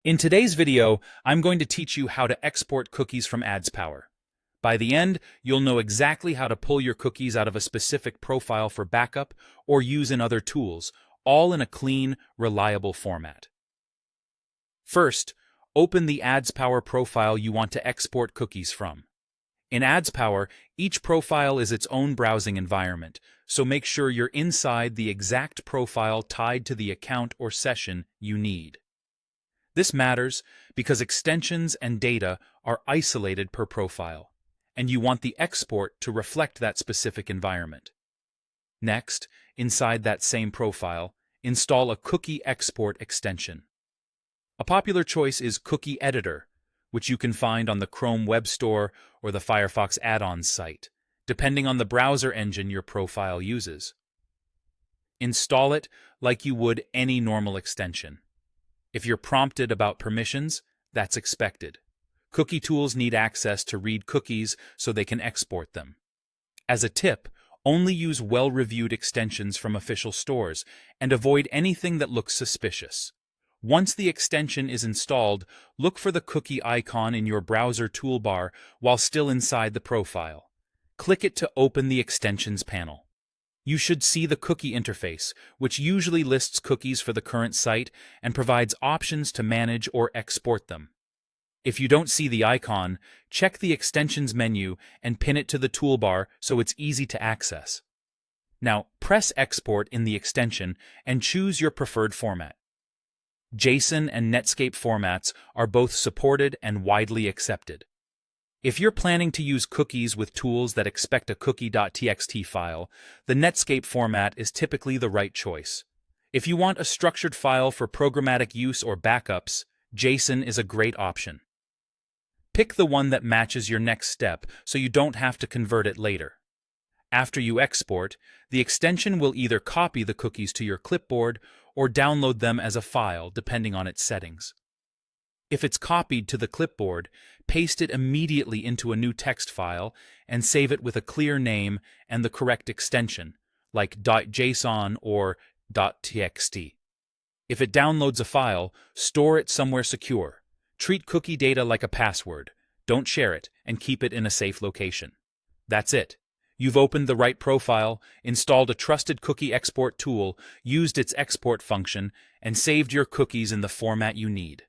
In today's video, I'm going to teach you how to export cookies from Adspower. By the end, you'll know exactly how to pull your cookies out of a specific profile for backup or use in other tools, all in a clean, reliable format. First, open the Adspower profile you want to export cookies from. In Adspower, each profile is its own browsing environment, so make sure you're inside the exact profile tied to the account or session you need. This matters because extensions and data are isolated per profile, and you want the export to reflect that specific environment. Next, inside that same profile, install a cookie export extension. A popular choice is Cookie Editor, which you can find on the Chrome Web Store or the Firefox add-ons site, depending on the browser engine your profile uses. Install it like you would any normal extension. If you're prompted about permissions, that's expected. Cookie tools need access to read cookies so they can export them. As a tip, only use well-reviewed extensions from official stores and avoid anything that looks suspicious. Once the extension is installed, look for the cookie icon in your browser toolbar while still inside the profile. Click it to open the extensions panel. You should see the cookie interface, which usually lists cookies for the current site and provides options to manage or export them. If you don't see the icon, check the extensions menu and pin it to the toolbar so it's easy to access. Now, press Export in the extension and choose your preferred format. JSON and Netscape formats are both supported and widely accepted. If you're planning to use cookies with tools that expect a cookie.txt file, the Netscape format is typically the right choice. If you want a structured file for programmatic use or backups, JSON is a great option. Pick the one that matches your next step so you don't have to convert it later. After you export, the extension will either copy the cookies to your clipboard or download them as a file depending on its settings. If it's copied to the clipboard, paste it immediately into a new text file and save it with a clear name and the correct extension, like .json or .txt. If it downloads a file, store it somewhere secure. Treat cookie data like a password. Don't share it and keep it in a safe location. That's it. You've opened the right profile, installed a trusted cookie export tool, used its export function, and saved your cookies in the format you need.